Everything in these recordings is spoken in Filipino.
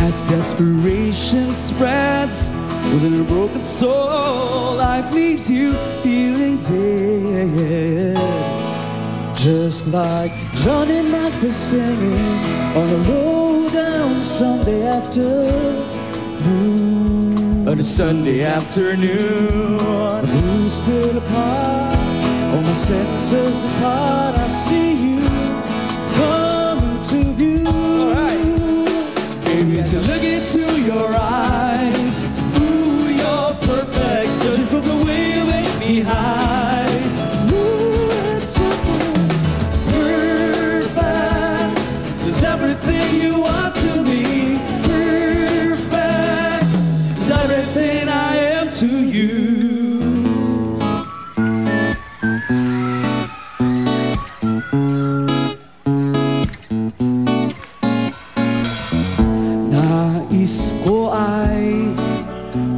As desperation spreads within a broken soul, life leaves you feeling dead. Just like Johnny Mathis singing on a low down Sunday afternoon. On a Sunday afternoon, my blues split apart, all my senses apart. I see you coming to view. Baby, so look into your eyes. Ooh, you're perfect, judging from the way you make me high. Ooh, it's perfect. There's everything you want to me. Perfect, everything I am to you.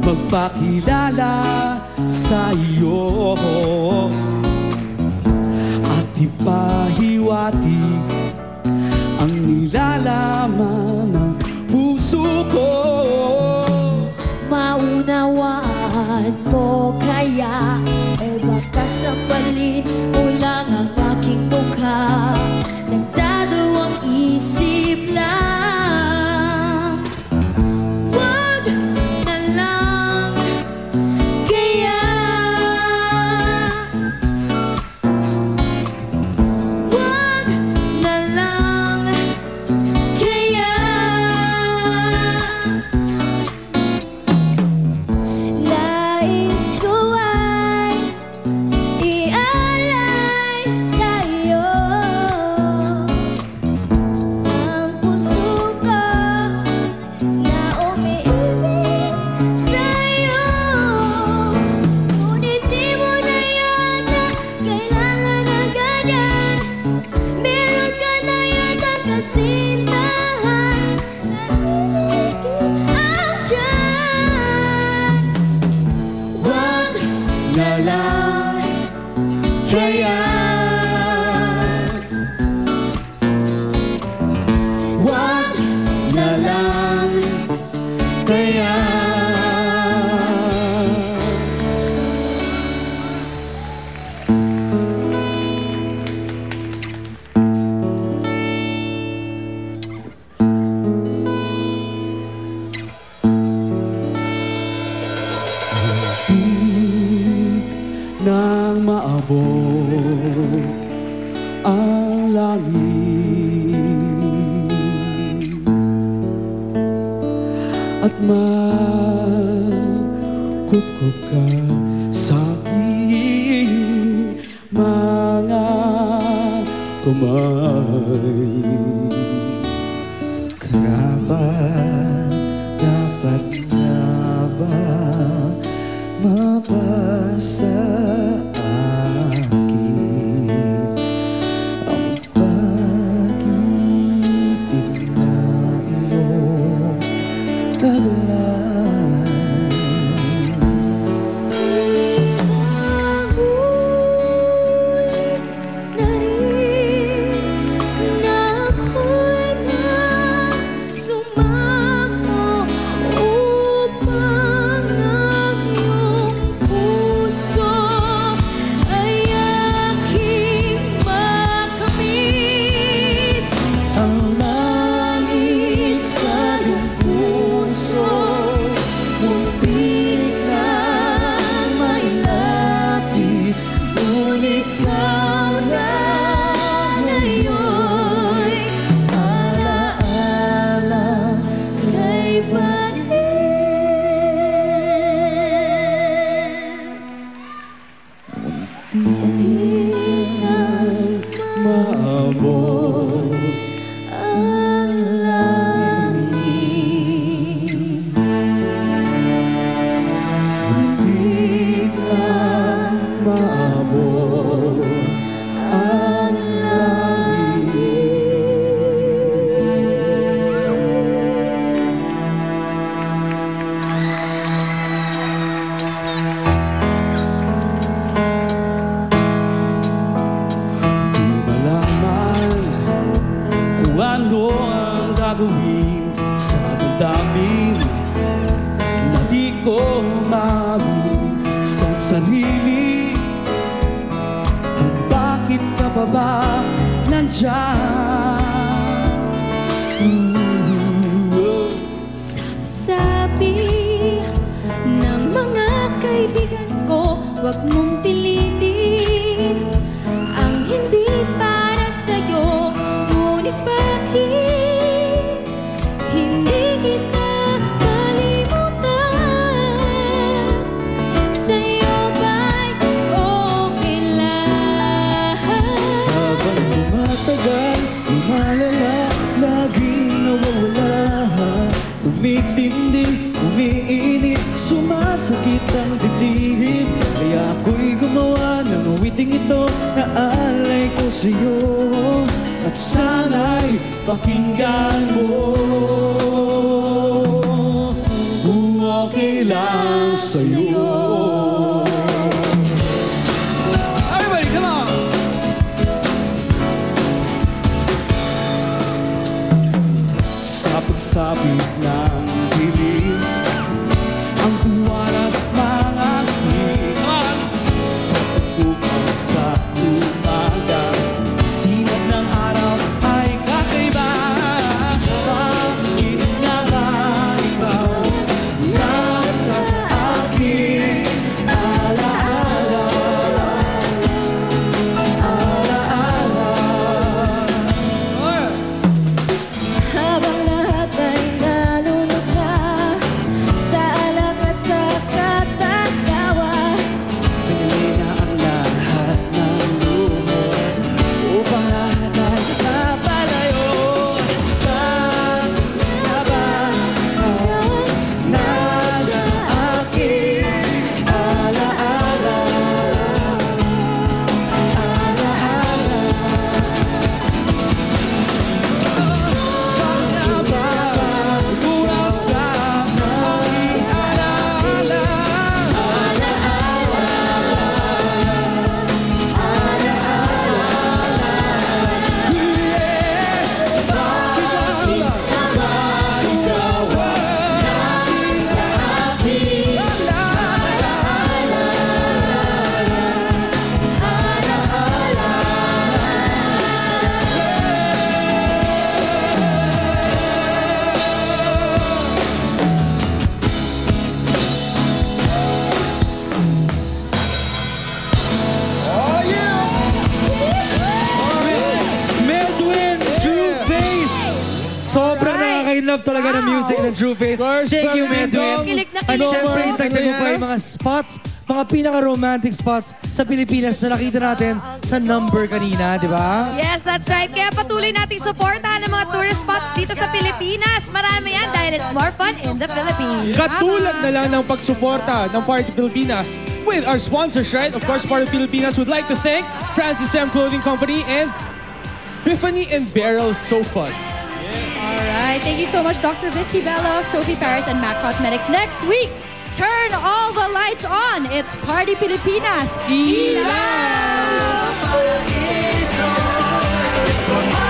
Magpakilala sa iyo at ipahiwati ang nilalaman ng puso ko. Maunawaan mo kaya, baka sampalin mo lang ang aking mukha. Nagdadawang isip lang, wag na lang kaya. Wag na lang kaya. Nais ko ay ialay sa'yo ang puso ko na umiibig sa'yo. Ngunit di mo na yata kailangan ng ganyan. Meron ka na yata kasintahan. Narinig ang tiyan. Wag Na lang kaya. Wag na lang kaya. Nang maabot ang langit at makupkup ka sa aking mga kamay. Dapat na ba mabasa akin ang pag-ibig na iyong taglay? Ngunit na rin na ako'y nasumamo upang ang iyong puso ay aking makamit. Ang langit sa iyong puso, muntik na mailapit, ngunit ikaw na ngayon'y alaala Kay Muntik na maabot ang langit. muntik na maabot ang langit. damdamin na di ko maamin sa sarili. Kung bakit ka pa ba nandyan? Sabi ng mga kaibigan ko, huwag mong pilitin ang hindi para sa'yo. Ngunit bakit hindi kita kalimutan? Sa'yo ba'y okay lang? Habang tumatagal, lumalala, laging nawawala. Umitindi, umiinit, sumasakit ang dibdib. Kaya ako'y gumawa ng awiting ito na alay ko sa'yo. At sana'y pakinggan mo kung okay lang sa'yo. Everybody, come on! Sabit ng dilim ang buwan at mga himag sa pagbukas sa umaga. Sinag ng araw ay kakaiba. Bakit nga ba ikaw nasa aking alaala? Alaala. Habang lahat ay nalulog na sa alak at sa katatawa, Pinili na ang lahat ng luho upang lahat ay napalayo. Bakit nga ba nasa aking alaala? Alaala. Bakit nga ba mula sa aking alaala? Medwin, True Faith! Sobrang nakaka-inlove talaga ng music ng True Faith. Thank you, Medwin. Kilig na At kilig syempre, ako. itagdag mo pa yung mga spots, mga pinaka-romantic spots sa Pilipinas na nakita natin sa number kanina, di ba? Yes, that's right. Kaya patuloy nating suportahan ang mga tourist spots dito sa Pilipinas. Marami yan dahil it's more fun in the Philippines. Katulad na lang ng pagsuporta ng Party Pilipinas with our sponsors, right? Of course, Party Pilipinas would like to thank Francis M. Clothing Company and Tiffany and Beryl Sofas. Alright, thank you so much, Dr. Vicky Bello, Sophie Paris, and MAC Cosmetics. Next week, turn all the lights on. It's Party Pilipinas.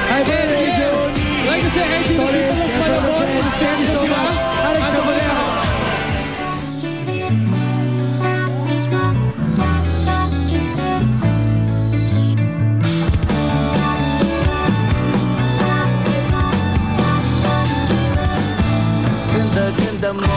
Hi, Ben, Joe. I'd like to say hey to the Sorry, people of Malabon. thank you so much. Alex Cabrera. Ganda-ganda mo